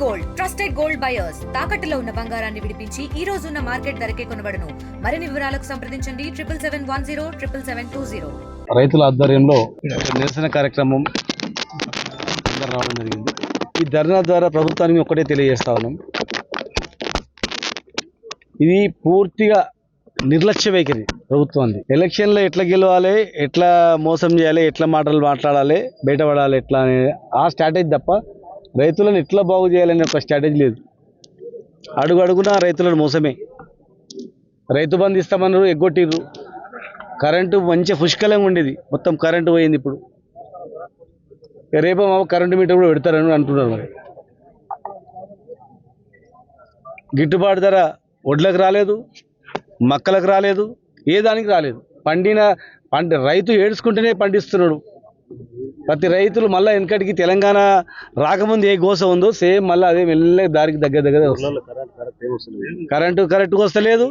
Gold trusted gold buyers తాకట్టులో ఉన్న బంగారాన్ని విడిపించి ఈ రోజు ఉన్న మార్కెట్ ధరకే కొనబడును. మరిన్ని వివరాలకు సంప్రదించండి 7710 రైతుల ఆధ్వర్యంలో నిరసన కార్యక్రమం రావడం జరిగింది. ఈ ధర్నా ద్వారా ప్రభుత్వానికి ఒకటే తెలియజేస్తా ఉన్నాం, ఇది పూర్తిగా నిర్లక్ష్య వైఖరి ప్రభుత్వాన్ని. ఎలక్షన్లో ఎట్లా గెలవాలి, ఎట్లా మోసం చేయాలి, ఎట్లా మాటలు మాట్లాడాలి, బయటపడాలి ఎట్లా అనే ఆ స్ట్రాటజీ తప్ప రైతులను ఎట్లా బాగు చేయాలనే ఒక స్ట్రాటజీ లేదు. అడుగు అడుగునా రైతులను మోసమే. రైతు బంధు ఇస్తామన్నారు, ఎగ్గొట్టిర్రు. కరెంటు మంచి పుష్కలంగా ఉండేది, మొత్తం కరెంటు పోయింది. ఇప్పుడు రేపు కరెంటు మీటర్ కూడా పెడతారని అంటున్నారు. మరి గిట్టుబాటు ధర వడ్లకు రాలేదు, మక్కలకు రాలేదు, ఏ దానికి రాలేదు. రైతు ఏడ్చుకుంటేనే పండిస్తున్నాడు. ప్రతి రైతులు మళ్ళీ వెనకటికి తెలంగాణ రాకముందు ఏ గోస ఉందో సేమ్ మళ్ళీ అదే మెల్లగా దారికి దగ్గర వస్తుంది. కరెక్ట్గా వస్తలేదు,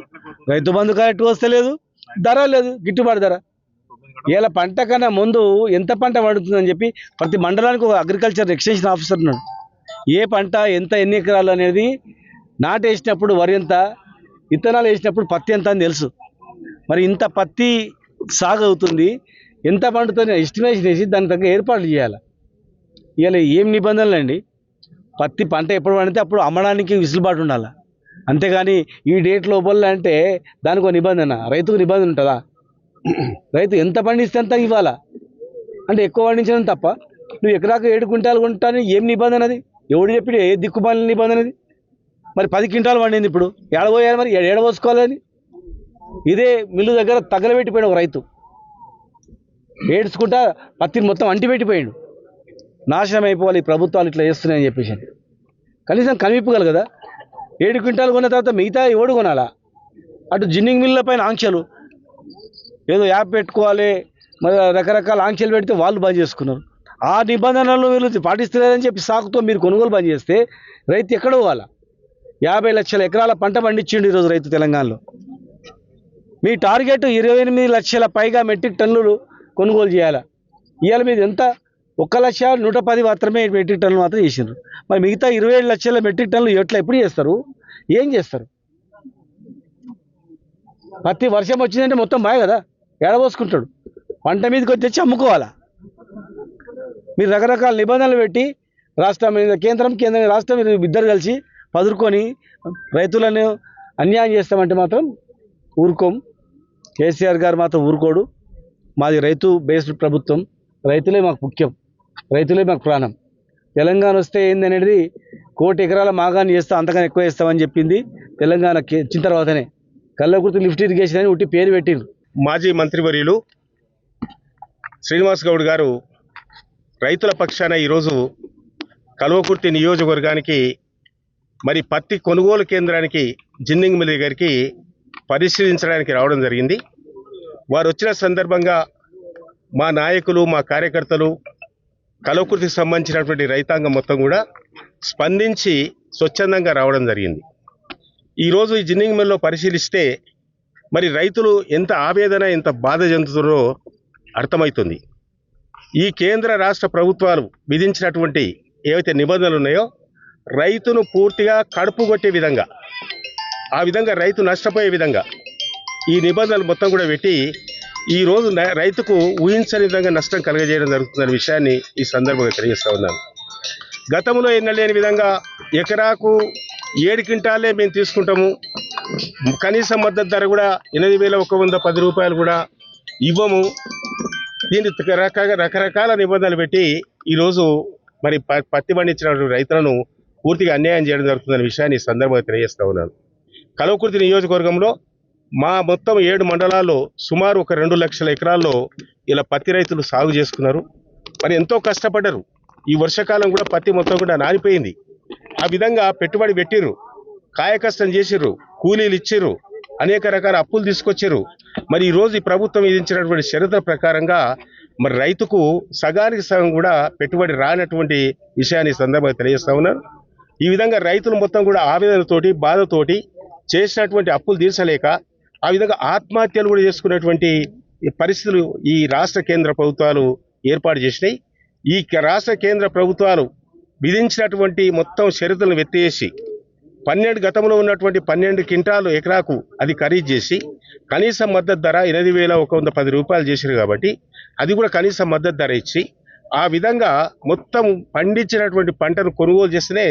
రైతు బంధు కరెక్ట్గా వస్తలేదు, ధర లేదు, గిట్టుబాటు ధర. ఇలా పంట కన్నా ముందు ఎంత పంట పండుతుందని చెప్పి ప్రతి మండలానికి ఒక అగ్రికల్చర్ ఎక్స్టెన్షన్ ఆఫీసర్ ఉన్నాడు. ఏ పంట ఎంత ఎన్ని ఎకరాలు అనేది నాటేసినప్పుడు వరి ఎంత, విత్తనాలు వేసినప్పుడు పత్తి ఎంత అని తెలుసు. మరి ఇంత పత్తి సాగు అవుతుంది, ఎంత పండుతుంది ఎస్టిమేషన్ వేసి దాని తగ్గ ఏర్పాట్లు చేయాలి. ఇవాళ ఏం నిబంధనలు అండి? పత్తి పంట ఎప్పుడు పండితే అప్పుడు అమ్మడానికి విసులుబాటు ఉండాలి. అంతేగాని ఈ డేట్ లోపల అంటే దానికి ఒక నిబంధన, రైతుకు నిబంధన ఉంటుందా? రైతు ఎంత పండిస్తే అంత ఇవ్వాలా అంటే ఎక్కువ పండించడం తప్ప నువ్వు ఎకరాకు 7 క్వింటాలు కొంటాను ఏం నిబంధన అది? ఎవడు చెప్పి ఏ దిక్కుమాలిన నిబంధన అది? మరి 10 క్వింటాలు పండింది, ఇప్పుడు ఏడబోయాలి, మరి ఏడబోసుకోవాలని. ఇదే మిల్లు దగ్గర తగలబెట్టిపోయాడు ఒక రైతు, ఏడ్చుకుంటా పత్తిని మొత్తం అంటిపెట్టిపోయాడు. నాశనం అయిపోవాలి ఈ ప్రభుత్వాలు ఇట్లా చేస్తున్నాయని చెప్పేసి. కనీసం కనిపింపగలరు కదా. 7 క్వింటాలు కొన్న తర్వాత మిగతా ఎవడు కొనాలా? అటు జిన్నింగ్ మిల్ల పైన ఆంక్షలు, ఏదో యాప్ పెట్టుకోవాలి, మరి రకరకాల ఆంక్షలు పెడితే వాళ్ళు బంద్ చేసుకున్నారు. ఆ నిబంధనలు వీళ్ళు పాటిస్తలేదని చెప్పి సాకుతో మీరు కొనుగోలు బంద్ చేస్తే రైతు ఎక్కడ పోవాలా? 50 లక్షల ఎకరాల పంట పండించిండు ఈరోజు రైతు తెలంగాణలో. మీ టార్గెట్ 28 లక్షల పైగా మెట్రిక్ టన్నులు కొనుగోలు చేయాలా. ఇవాళ మీద ఎంత? 1,110,000 మాత్రమే మెట్రిక్ టన్నులు మాత్రం చేసిండ్రు. మరి మిగతా 27 లక్షల మెట్రిక్ టన్నులు ఎట్లా ఎప్పుడు చేస్తారు? ఏం చేస్తారు? పత్తి వర్షం వచ్చిందంటే మొత్తం బాగా కదా, ఏడబోసుకుంటాడు. పంట మీదకి వచ్చి అమ్ముకోవాలా? మీరు రకరకాల నిబంధనలు పెట్టి రాష్ట్రం మీద కేంద్రం రాష్ట్రం మీద ఇద్దరు కలిసి పదురుకొని రైతులను అన్యాయం చేస్తామంటే మాత్రం ఊరుకోం. కేసీఆర్ గారు మాత్రం ఊరుకోడు. మాది రైతు బేస్డ్ ప్రభుత్వం, రైతులే మాకు ముఖ్యం, రైతులే మాకు ప్రాణం. తెలంగాణ వస్తే ఏందనేది 1 కోటి ఎకరాల మాగాన్ని చేస్తాం, అంతకన్నా ఎక్కువ చేస్తామని చెప్పింది తెలంగాణ వచ్చిన తర్వాతనే. కల్లకుర్తి లిఫ్ట్ ఇరిగేషన్ అని ఉట్టి పేరు పెట్టిండ్రు. మాజీ మంత్రివర్యులు శ్రీనివాస్ గౌడ్ గారు రైతుల పక్షాన ఈరోజు కల్వకుర్తి నియోజకవర్గానికి మరి పత్తి కొనుగోలు కేంద్రానికి జిన్నింగ్ మిల్ దగ్గరికి పరిశీలించడానికి రావడం జరిగింది. వారు వచ్చిన సందర్భంగా మా నాయకులు, మా కార్యకర్తలు, కల్వకుర్తికి సంబంధించినటువంటి రైతాంగం మొత్తం కూడా స్పందించి స్వచ్ఛందంగా రావడం జరిగింది. ఈరోజు ఈ జిన్నింగ్ మిల్లో పరిశీలిస్తే మరి రైతులు ఎంత ఆవేదన, ఎంత బాధ చెందుతున్నారో అర్థమవుతుంది. ఈ కేంద్ర రాష్ట్ర ప్రభుత్వాలు విధించినటువంటి ఏవైతే నిబంధనలు ఉన్నాయో రైతును పూర్తిగా కడుపు కొట్టే విధంగా, ఆ విధంగా రైతు నష్టపోయే విధంగా ఈ నిబంధనలు మొత్తం కూడా పెట్టి ఈరోజు రైతుకు ఊహించని విధంగా నష్టం కలుగజేయడం జరుగుతుందనే విషయాన్ని ఈ సందర్భంగా తెలియజేస్తూ ఉన్నాను. గతంలో ఎన్నలేని విధంగా ఎకరాకు 7 క్వింటాలే మేము తీసుకుంటాము, కనీస మద్దతు ధర కూడా 8,110 రూపాయలు కూడా ఇవ్వము. దీన్ని రకరకాల నిబంధనలు పెట్టి ఈరోజు మరి పత్తి పండించినటువంటి రైతులను పూర్తిగా అన్యాయం చేయడం జరుగుతుందనే విషయాన్ని ఈ సందర్భంగా తెలియజేస్తూ ఉన్నాను. కల్వకుర్తి నియోజకవర్గంలో మా మొత్తం 7 మండలాల్లో సుమారు ఒక 2 లక్షల ఎకరాల్లో ఇలా పత్తి రైతులు సాగు చేసుకున్నారు. మరి ఎంతో కష్టపడ్డారు. ఈ వర్షాకాలం కూడా పత్తి మొత్తం కూడా నానిపోయింది. ఆ విధంగా పెట్టుబడి పెట్టిర్రు, కాయకష్టం చేసిర్రు, కూలీలు ఇచ్చిర్రు, అనేక రకాల అప్పులు తీసుకొచ్చారు. మరి ఈరోజు ఈ ప్రభుత్వం విధించినటువంటి షరతుల ప్రకారంగా మరి రైతుకు సగానికి సగం కూడా పెట్టుబడి రానటువంటి విషయాన్ని సందర్భంగా తెలియజేస్తా ఉన్నారు. ఈ విధంగా రైతులు మొత్తం కూడా ఆవేదనతోటి, బాధతోటి చేసినటువంటి అప్పులు తీర్చలేక ఆ విధంగా ఆత్మహత్యలు కూడా చేసుకునేటువంటి పరిస్థితులు ఈ రాష్ట్ర కేంద్ర ప్రభుత్వాలు ఏర్పాటు చేసినాయి. ఈ రాష్ట్ర కేంద్ర ప్రభుత్వాలు విధించినటువంటి మొత్తం షరతులను ఎత్తేసి గతంలో ఉన్నటువంటి 12 క్వింటాలు ఎకరాకు అది ఖరీదు చేసి కనీస మద్దతు ధర 8,110 రూపాయలు చేశారు కాబట్టి అది కూడా కనీస మద్దతు ధర ఇచ్చి ఆ విధంగా మొత్తం పండించినటువంటి పంటను కొనుగోలు చేస్తేనే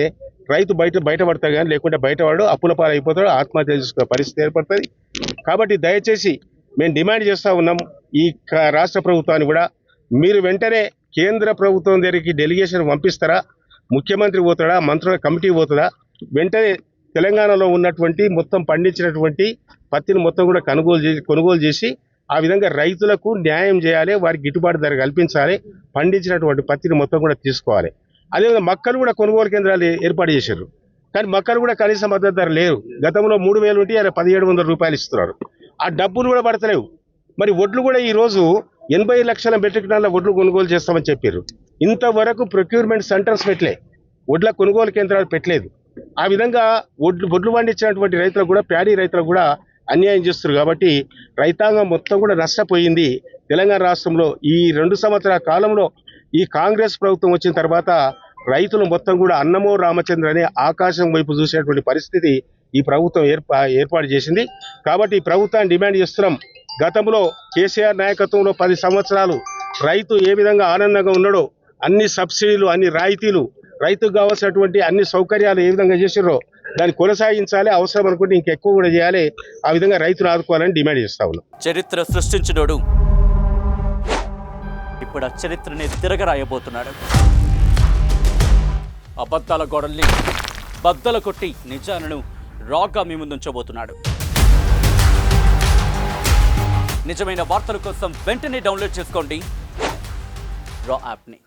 రైతు బయటపడతాడు, కానీ లేకుంటే బయటవాడు అప్పుల పాలు అయిపోతాడు, ఆత్మహత్య చేసుకునే పరిస్థితి ఏర్పడుతుంది. కాబట్టి దయచేసి మేము డిమాండ్ చేస్తూ ఉన్నాం ఈ రాష్ట్ర ప్రభుత్వాన్ని కూడా, మీరు వెంటనే కేంద్ర ప్రభుత్వం దగ్గరికి డెలిగేషన్ పంపిస్తారా, ముఖ్యమంత్రి పోతాడా, మంత్రుల కమిటీ పోతుందా, వెంటనే తెలంగాణలో ఉన్నటువంటి మొత్తం పండించినటువంటి పత్తిని మొత్తం కూడా కొనుగోలు చేసి ఆ విధంగా రైతులకు న్యాయం చేయాలి, వారికి గిట్టుబాటు ధర కల్పించాలి, పండించినటువంటి పత్తిని మొత్తం కూడా తీసుకోవాలి. అదేవిధంగా మక్కలు కూడా కొనుగోలు కేంద్రాలు ఏర్పాటు చేశారు, కానీ మక్కలు కూడా కనీస మద్దతు ధర లేవు. గతంలో 3,000 ఉంటే 1,700 రూపాయలు ఇస్తున్నారు, ఆ డబ్బులు కూడా పడతలేవు. మరి ఒడ్లు కూడా ఈరోజు 80 లక్షల మెట్రిక్ టన్నుల ఒడ్లు కొనుగోలు చేస్తామని చెప్పారు. ఇంతవరకు ప్రొక్యూర్మెంట్ సెంటర్స్ పెట్టలే, ఒడ్ల కొనుగోలు కేంద్రాలు పెట్టలేదు. ఆ విధంగా ఒడ్లు పండించినటువంటి రైతులకు కూడా, ప్యాడీ రైతులకు కూడా అన్యాయం చేస్తారు. కాబట్టి రైతాంగం మొత్తం కూడా నష్టపోయింది. తెలంగాణ రాష్ట్రంలో ఈ 2 సంవత్సరాల కాలంలో ఈ కాంగ్రెస్ ప్రభుత్వం వచ్చిన తర్వాత రైతులు మొత్తం కూడా అన్నమో రామచంద్ర అనే ఆకాశం వైపు చూసేటువంటి పరిస్థితి ఈ ప్రభుత్వం ఏర్పాటు చేసింది. కాబట్టి ఈ ప్రభుత్వాన్ని డిమాండ్ చేస్తున్నాం, గతంలో కేసీఆర్ నాయకత్వంలో 10 సంవత్సరాలు రైతు ఏ విధంగా ఆనందంగా ఉన్నాడో, అన్ని సబ్సిడీలు, అన్ని రాయితీలు, రైతుకు కావాల్సినటువంటి అన్ని సౌకర్యాలు ఏ విధంగా చేసిరో దాన్ని కొనసాగించాలి, అవసరం అనుకుంటే ఇంకెక్కువ కూడా చేయాలి. ఆ విధంగా రైతులు ఆదుకోవాలని డిమాండ్ చేస్తా ఉన్నాం. చరిత్ర సృష్టించినోడు ఇప్పుడు ఆ చరిత్రని తిరగరాయబోతున్నాడు. అబద్ధాల గోడల్ని బద్దల కొట్టి నిజాలను రాగా మీ ముందుంచబోతున్నాడు. నిజమైన వార్తల కోసం వెంటనే డౌన్లోడ్ చేసుకోండి రా యాప్ని.